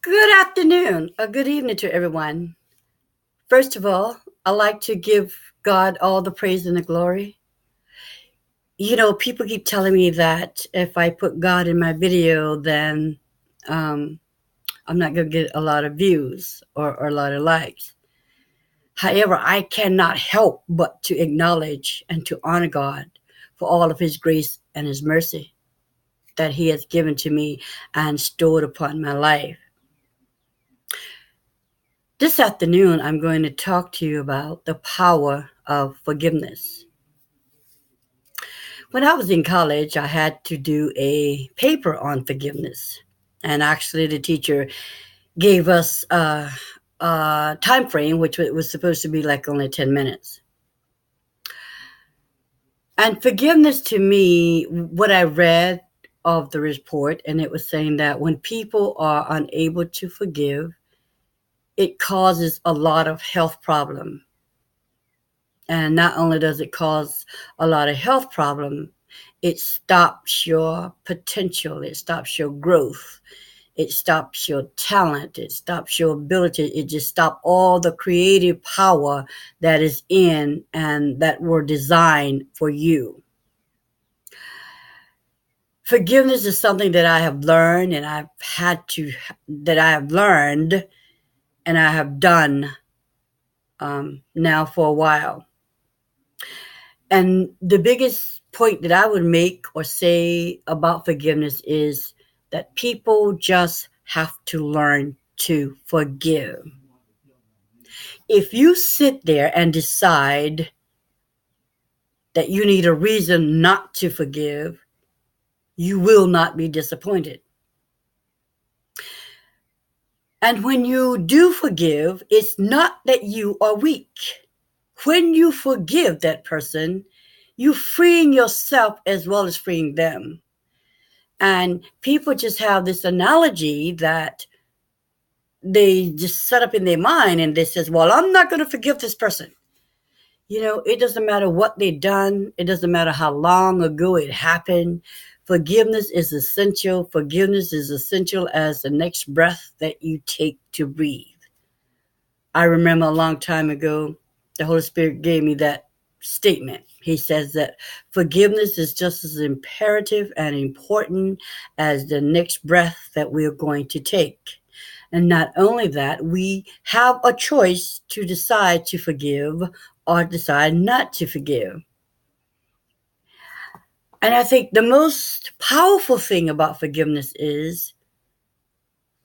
Good afternoon or good evening to everyone. First of all, I like to give God all the praise and the glory. People keep telling me that if I put God in my video, then um, I'm not going to get a lot of views or a lot of likes. However, I cannot help but to acknowledge and to honor God for all of His grace and His mercy that He has given to me and stored upon my life. This afternoon, I'm going to talk to you about the power of forgiveness. When I was in college, I had to do a paper on forgiveness. And actually, the teacher gave us a time frame, which was supposed to be like only 10 minutes. And forgiveness to me, what I read of the report, and it was saying that when people are unable to forgive, it causes a lot of health problems. And not only does it cause a lot of health problems, it stops your potential, it stops your growth, it stops your talent, it stops your ability, it just stops all the creative power that is in and that were designed for you. Forgiveness is something that I have learned and that I have learned and I have done now for a while. And the biggest point that I would make or say about forgiveness is that people just have to learn to forgive. If you sit there and decide that you need a reason not to forgive, you will not be disappointed. And when you do forgive, it's not that you are weak. When you forgive that person, you're freeing yourself as well as freeing them. And people just have this analogy that they just set up in their mind and they says, well, I'm not going to forgive this person. It doesn't matter what they've done. It doesn't matter how long ago it happened. Forgiveness is essential. Forgiveness is essential as the next breath that you take to breathe. I remember a long time ago, the Holy Spirit gave me that statement. He says that forgiveness is just as imperative and important as the next breath that we're going to take. And not only that, we have a choice to decide to forgive or decide not to forgive. And I think the most powerful thing about forgiveness is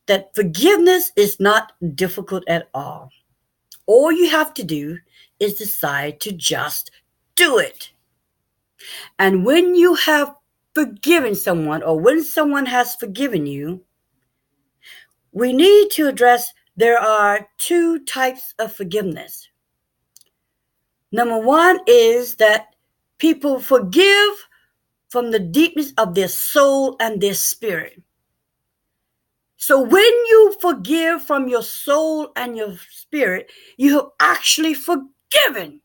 that forgiveness is not difficult at all. All you have to do is decide to just do it. And when you have forgiven someone or when someone has forgiven you, we need to address there are two types of forgiveness. Number one is that people forgive from the deepness of their soul and their spirit. So when you forgive from your soul and your spirit, you have actually forgiven.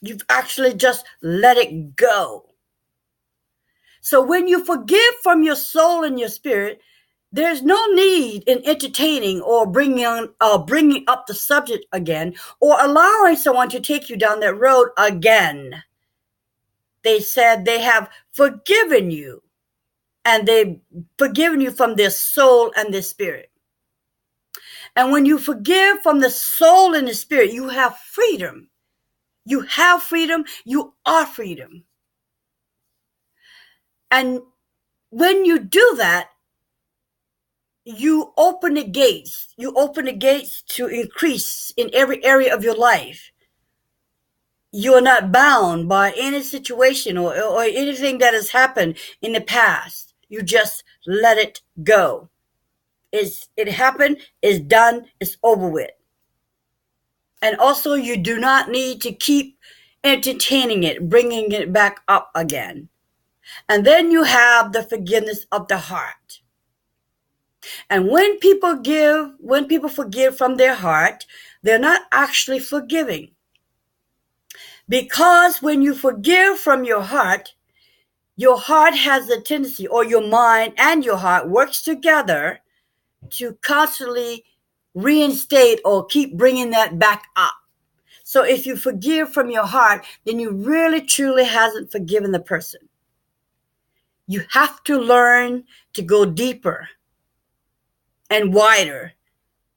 You've actually just let it go. So when you forgive from your soul and your spirit, there's no need in entertaining or bringing up the subject again or allowing someone to take you down that road again. They said they have forgiven you, and they've forgiven you from their soul and their spirit. And when you forgive from the soul and the spirit, you have freedom. You have freedom. You are freedom. And when you do that, you open the gates. You open the gates to increase in every area of your life. You are not bound by any situation or anything that has happened in the past. You just let it go. It happened, it's done, it's over with. And also, you do not need to keep entertaining it, bringing it back up again. And then you have the forgiveness of the heart. And when people forgive from their heart, they're not actually forgiving. Because when you forgive from your heart has a tendency, or your mind and your heart works together to constantly reinstate or keep bringing that back up. So if you forgive from your heart, then you really truly hasn't forgiven the person. You have to learn to go deeper and wider.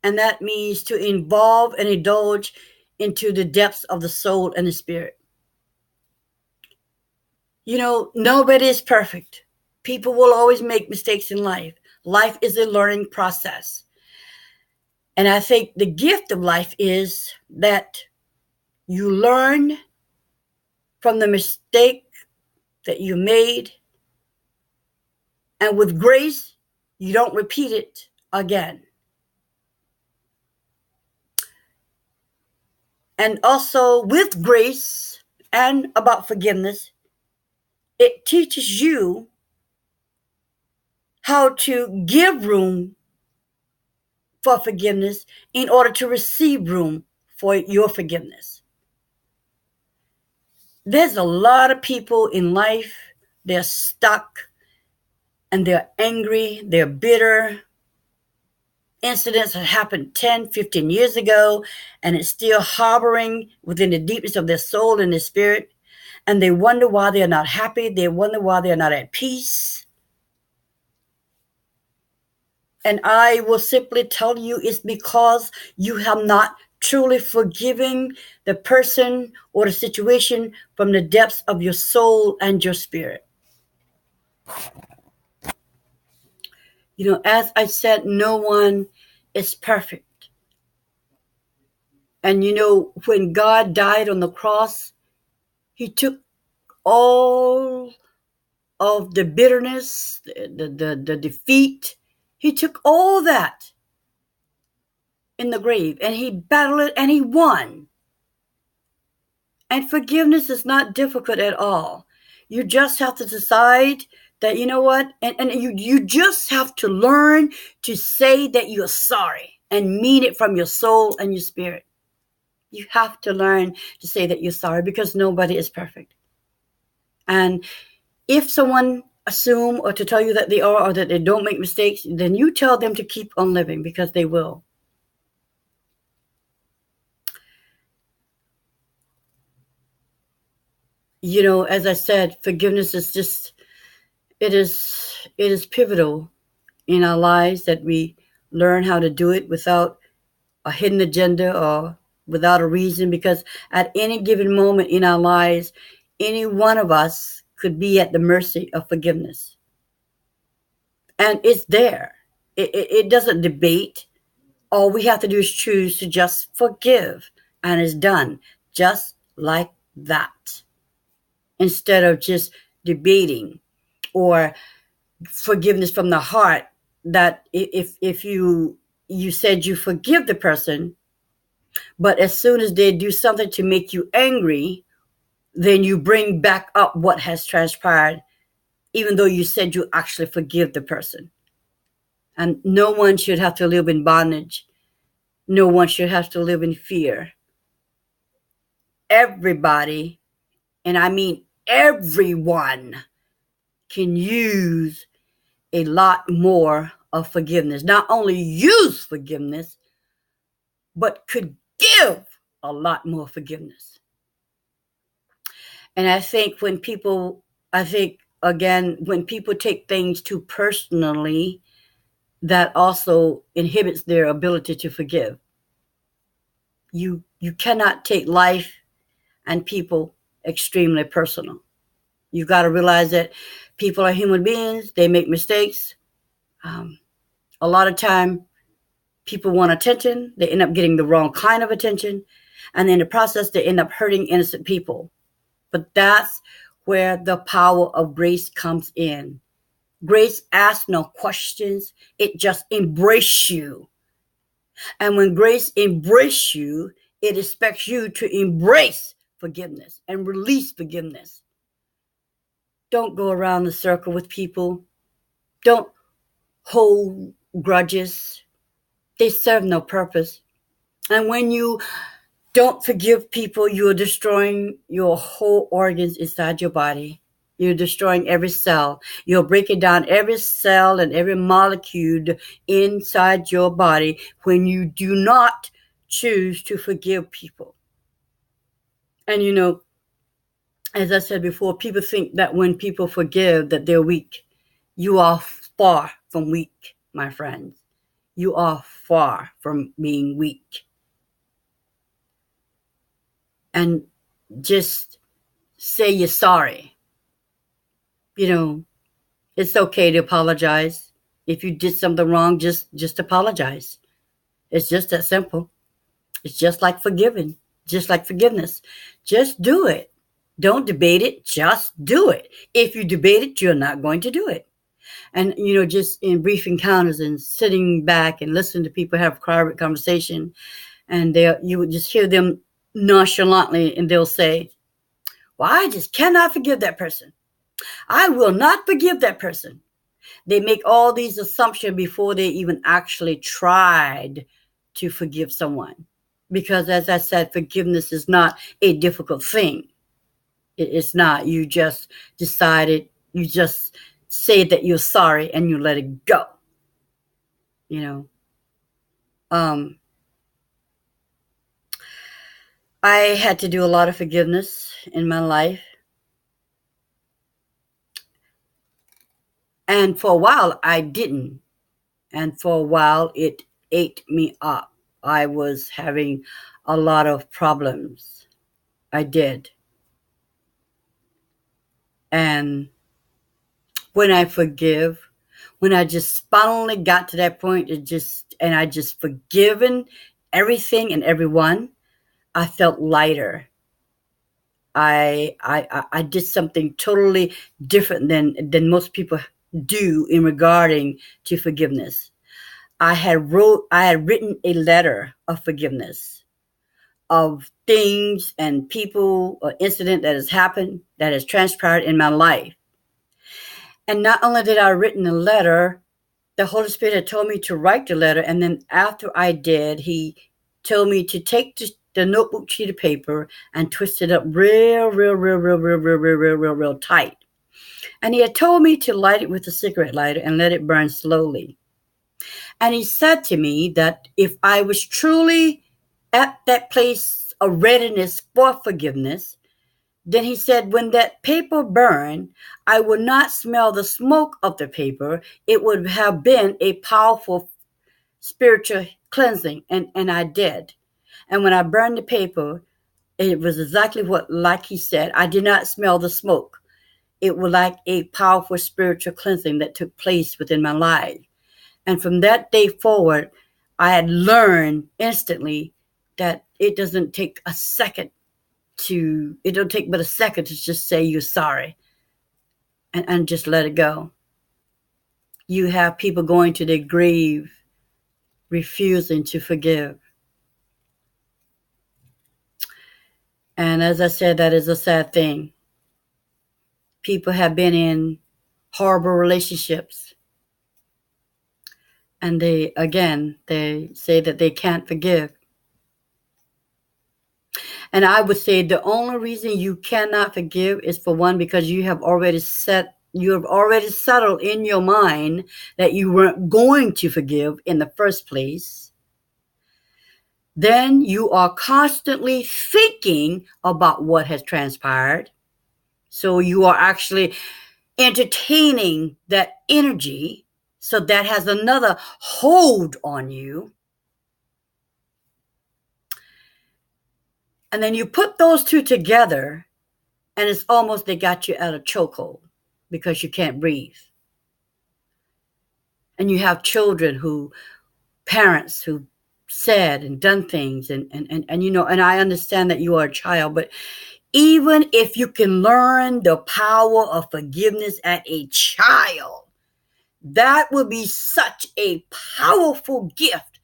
And that means to involve and indulge into the depths of the soul and the spirit. You know, nobody is perfect. People will always make mistakes in life. Life is a learning process. And I think the gift of life is that you learn from the mistake that you made, and with grace, you don't repeat it again. And also with grace and about forgiveness, it teaches you how to give room for forgiveness in order to receive room for your forgiveness. There's a lot of people in life, they're stuck and they're angry, they're bitter. Incidents that happened 10, 15 years ago, and it's still harboring within the deepness of their soul and their spirit. And they wonder why they're not happy. They wonder why they're not at peace. And I will simply tell you it's because you have not truly forgiven the person or the situation from the depths of your soul and your spirit. You know, as I said, no one is perfect. And you know, when God died on the cross, he took all of the bitterness, the defeat. He took all that in the grave and he battled it and he won. And forgiveness is not difficult at all. You just have to decide that, you know what, and you just have to learn to say that you're sorry and mean it from your soul and your spirit. You have to learn to say that you're sorry because nobody is perfect. And if someone assume or to tell you that they are or that they don't make mistakes, then you tell them to keep on living because they will. You know, as I said, forgiveness is just, it is pivotal in our lives that we learn how to do it without a hidden agenda or without a reason, because at any given moment in our lives, any one of us could be at the mercy of forgiveness. And it's there. It doesn't debate. All we have to do is choose to just forgive, and it's done just like that. Instead of just debating or forgiveness from the heart, that if you said you forgive the person, but as soon as they do something to make you angry, then you bring back up what has transpired, even though you said you actually forgive the person. And no one should have to live in bondage. No one should have to live in fear. Everybody, and I mean everyone, can use a lot more of forgiveness. Not only use forgiveness, but could give a lot more forgiveness. And I think when people take things too personally, that also inhibits their ability to forgive. You cannot take life and people extremely personal. You've got to realize that people are human beings. They make mistakes. A lot of time, people want attention. They end up getting the wrong kind of attention. And in the process, they end up hurting innocent people. But that's where the power of grace comes in. Grace asks no questions. It just embraces you. And when grace embraces you, it expects you to embrace forgiveness and release forgiveness. Don't go around the circle with people. Don't hold grudges. They serve no purpose. And when you don't forgive people, you are destroying your whole organs inside your body. You're destroying every cell. You're breaking down every cell and every molecule inside your body when you do not choose to forgive people. And as I said before, people think that when people forgive that they're weak. You are far from weak, my friends. You are far from being weak. And just say you're sorry. It's okay to apologize. If you did something wrong, just apologize. It's just that simple. It's just like forgiving, just like forgiveness. Just do it. Don't debate it. Just do it. If you debate it, you're not going to do it. And, just in brief encounters and sitting back and listening to people have private conversation, and you would just hear them nonchalantly, and they'll say, well, I just cannot forgive that person. I will not forgive that person. They make all these assumptions before they even actually tried to forgive someone. Because as I said, forgiveness is not a difficult thing. It's not. You just decided, you just say that you're sorry and you let it go. I had to do a lot of forgiveness in my life. And for a while, I didn't. And for a while, it ate me up. I was having a lot of problems. I did. And when I forgive, when I just finally got to that point, and I just forgiven everything and everyone, I felt lighter. I did something totally different than most people do in regarding to forgiveness. I had written a letter of forgiveness of things and people or incident that has happened, that has transpired in my life. And not only did I written a letter, the Holy Spirit had told me to write the letter. And then after I did, he told me to take the notebook sheet of paper and twist it up real tight. And he had told me to light it with a cigarette lighter and let it burn slowly. And he said to me that if I was truly at that place of readiness for forgiveness, then he said, when that paper burned, I would not smell the smoke of the paper. It would have been a powerful spiritual cleansing. And I did. And when I burned the paper, it was exactly like he said. I did not smell the smoke. It was like a powerful spiritual cleansing that took place within my life. And from that day forward, I had learned instantly that it doesn't take a second it don't take but a second to just say you're sorry and just let it go. You have people going to their grave refusing to forgive. And as I said, that is a sad thing. People have been in horrible relationships. And they say that they can't forgive. And I would say the only reason you cannot forgive is, for one, because you have already settled in your mind that you weren't going to forgive in the first place. Then you are constantly thinking about what has transpired. So you are actually entertaining that energy. So that has another hold on you. And then you put those two together, and it's almost they got you at a chokehold because you can't breathe. And you have parents who said and done things, and I understand that you are a child, but even if you can learn the power of forgiveness at a child, that will be such a powerful gift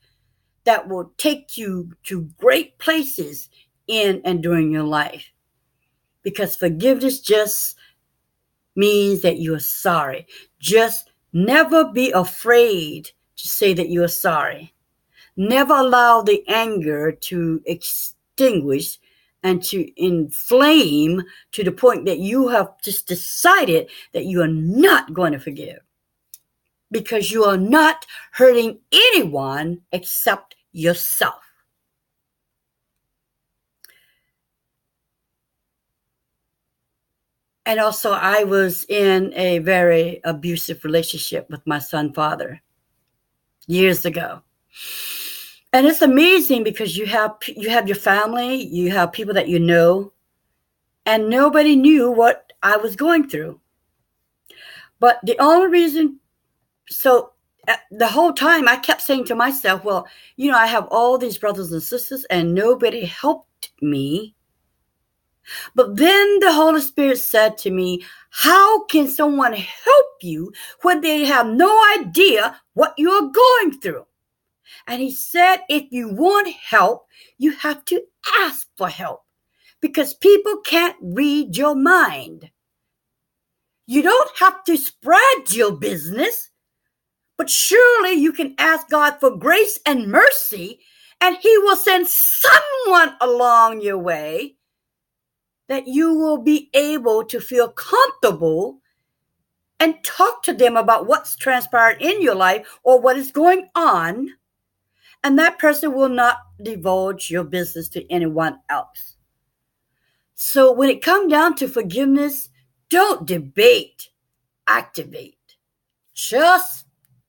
that will take you to great places in and during your life. Because forgiveness just means that you are sorry. Just never be afraid to say that you are sorry. Never allow the anger to extinguish, and to inflame to the point that you have just decided that you are not going to forgive, because you are not hurting anyone except yourself. And also, I was in a very abusive relationship with my son's father years ago. And it's amazing because you have your family, you have people that you know, and nobody knew what I was going through. But the only reason, so the whole time I kept saying to myself, well, I have all these brothers and sisters and nobody helped me. But then the Holy Spirit said to me, how can someone help you when they have no idea what you're going through? And he said, if you want help, you have to ask for help, because people can't read your mind. You don't have to spread your business, but surely you can ask God for grace and mercy, and he will send someone along your way that you will be able to feel comfortable and talk to them about what's transpired in your life or what is going on. And that person will not divulge your business to anyone else. So when it comes down to forgiveness, don't debate, activate. Just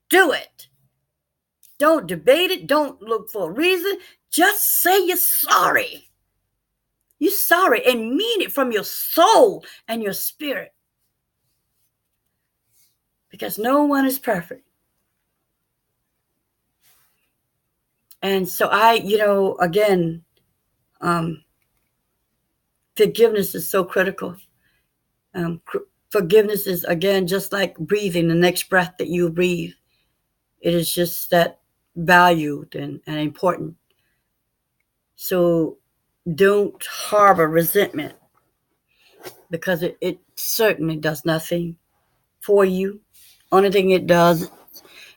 do it. Don't debate it. Don't look for a reason. Just say you're sorry. You're sorry and mean it from your soul and your spirit. Because no one is perfect. And so again, forgiveness is so critical. Forgiveness is, again, just like breathing, the next breath that you breathe. It is just that valued and important. So don't harbor resentment, because it certainly does nothing for you. Only thing it does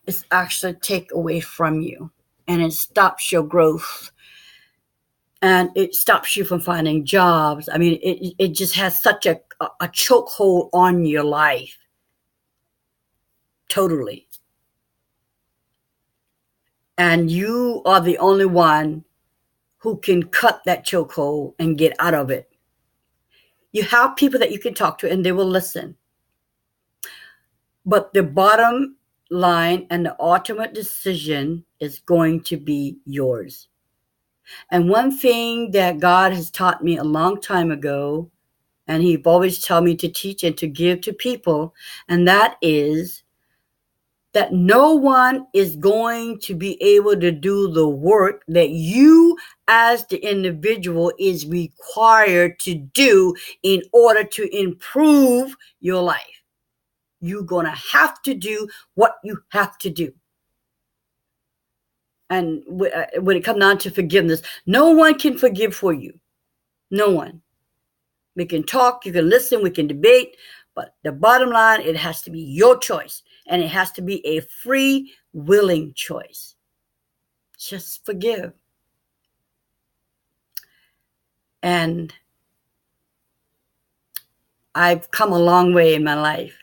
is actually take away from you, and it stops your growth, and it stops you from finding jobs. I mean, it just has such a chokehold on your life. Totally. And you are the only one who can cut that chokehold and get out of it. You have people that you can talk to and they will listen. But the bottom line and the ultimate decision is going to be yours. And one thing that God has taught me a long time ago, and He always told me to teach and to give to people, and that is that no one is going to be able to do the work that you as the individual is required to do in order to improve your life. You're going to have to do what you have to do. And when it comes down to forgiveness, no one can forgive for you. No one. We can talk, you can listen, we can debate, but the bottom line, it has to be your choice, and it has to be a free, willing choice. Just forgive. And I've come a long way in my life.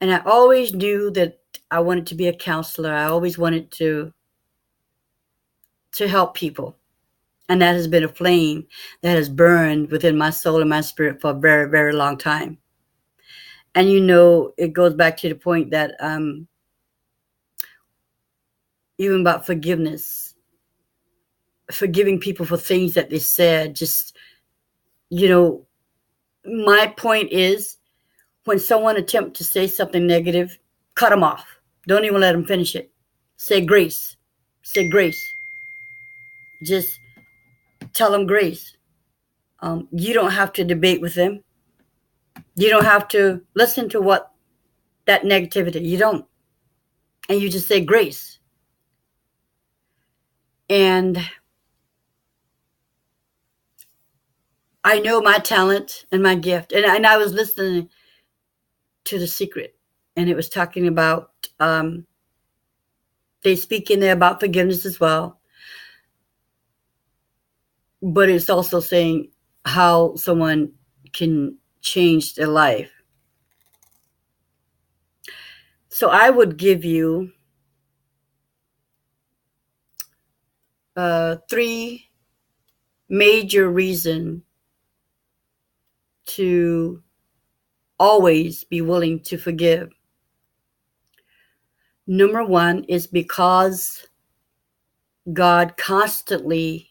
And I always knew that I wanted to be a counselor. I always wanted to help people. And that has been a flame that has burned within my soul and my spirit for a very, very long time. And it goes back to the point that even about forgiveness, forgiving people for things that they said, just, my point is, when someone attempts to say something negative, cut them off. Don't even let them finish it. Say grace. Say grace. Just tell them grace. You don't have to debate with them. You don't have to listen to what that negativity. You don't. And you just say grace. And I know my talent and my gift. And I was listening to The Secret, and it was talking about, they speak in there about forgiveness as well. but it's also saying how someone can change their life. So I would give you three major reasons to always be willing to forgive. Number one is because God constantly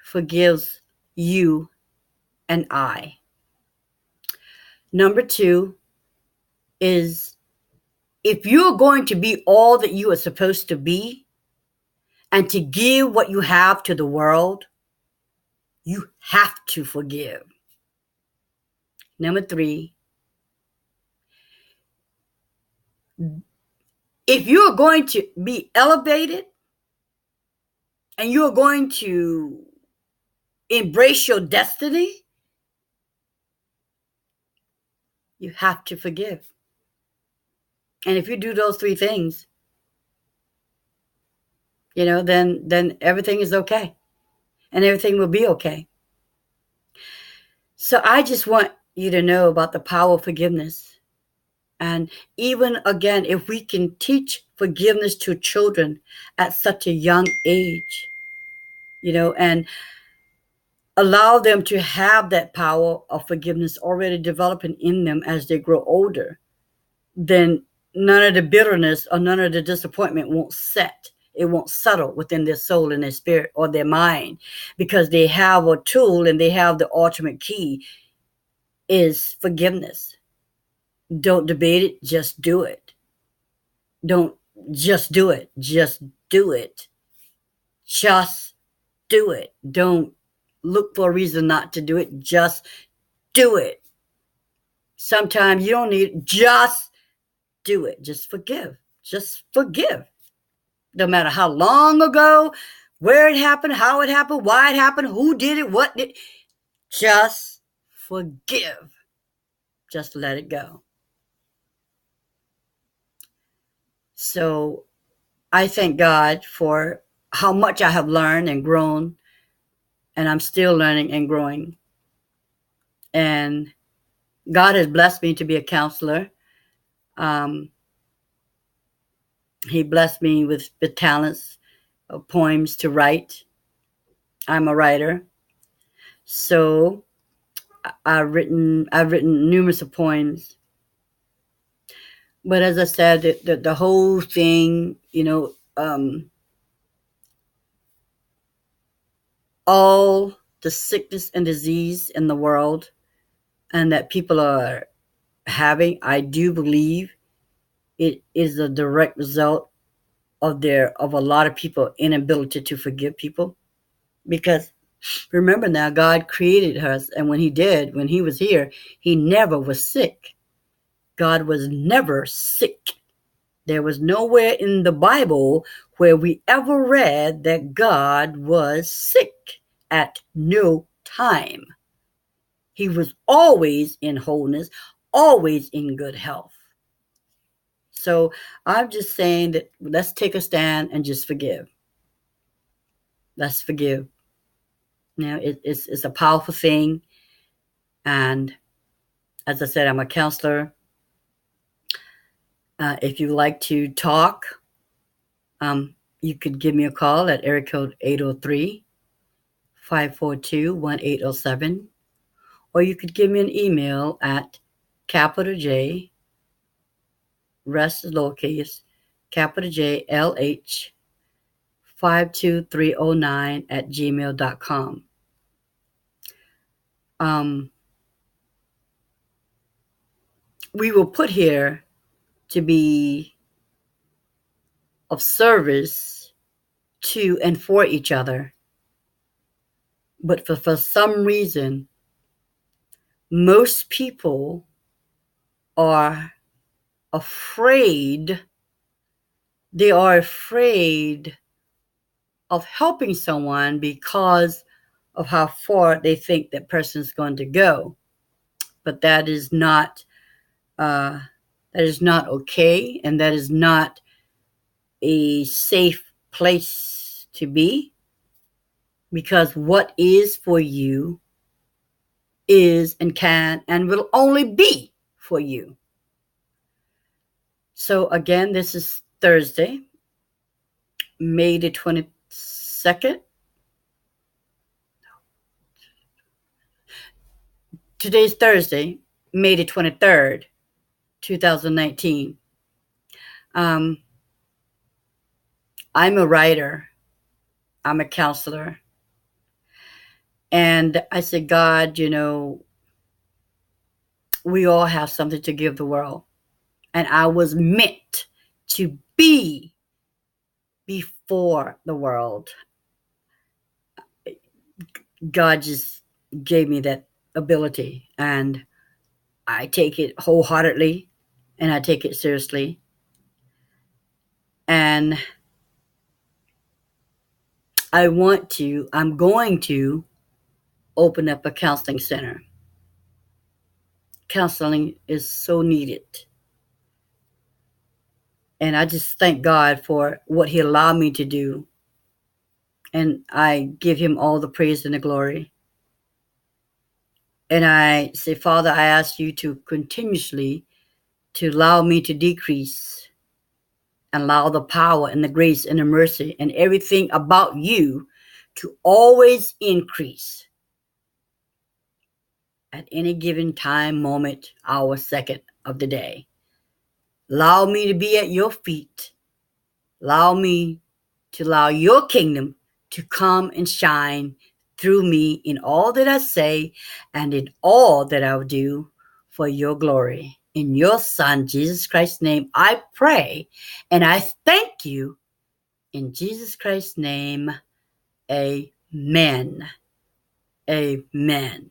forgives you and I. Number two is if you're going to be all that you are supposed to be and to give what you have to the world, you have to forgive. Number three, if you're going to be elevated and you're going to embrace your destiny, you have to forgive. And if you do those three things, then everything is okay and everything will be okay. So I just want you to know about the power of forgiveness. And even again, if we can teach forgiveness to children at such a young age, and allow them to have that power of forgiveness already developing in them as they grow older, then none of the bitterness or none of the disappointment won't set. It won't settle within their soul and their spirit or their mind, because they have a tool and they have the ultimate key is forgiveness. Don't debate it, just do it. Don't just do it. Just do it. Just do it. Don't look for a reason not to do it. Just do it. Sometimes you don't need, just do it. Just forgive. Just forgive. No matter how long ago, where it happened, how it happened, why it happened, who did it, what did. Just forgive. Just let it go. So I thank God for how much I have learned and grown, and I'm still learning and growing. And God has blessed me to be a counselor. He blessed me with the talents of poems to write. I'm a writer. So I've written numerous of poems. But as I said, the whole thing, all the sickness and disease in the world and that people are having, I do believe it is a direct result of a lot of people inability to forgive people. Because remember now, God created us, and when he was here, he never was sick. God was never sick. There was nowhere in the Bible where we ever read that God was sick at no time. He was always in wholeness, always in good health. So I'm just saying that let's take a stand and just forgive. Let's forgive. It's a powerful thing. And as I said, I'm a counselor. If you like to talk, you could give me a call at area code 803-542-1807. Or you could give me an email at capital J, rest is lowercase, capital J, LH, 52309 at gmail.com. We were put here to be of service to and for each other. But for some reason, most people are afraid. They are afraid of helping someone because of how far they think that person is going to go. But that is not okay, and that is not a safe place to be. because what is for you is and can and will only be for you. So again, this is Thursday, May the 22nd. Today's Thursday, May the 23rd, 2019. I'm a writer. I'm a counselor. And I said, God, we all have something to give the world. And I was meant to be before the world. God just gave me that ability, and I take it wholeheartedly, and I take it seriously. And I'm going to open up a counseling center. Counseling is so needed. And I just thank God for what He allowed me to do. And I give Him all the praise and the glory. And I say, Father, I ask you to continuously to allow me to decrease and allow the power and the grace and the mercy and everything about you to always increase at any given time, moment, hour, second of the day. Allow me to be at your feet. Allow me to allow your kingdom to come and shine through me in all that I say and in all that I will do for your glory. In your Son, Jesus Christ's name, I pray and I thank you. In Jesus Christ's name, amen. Amen.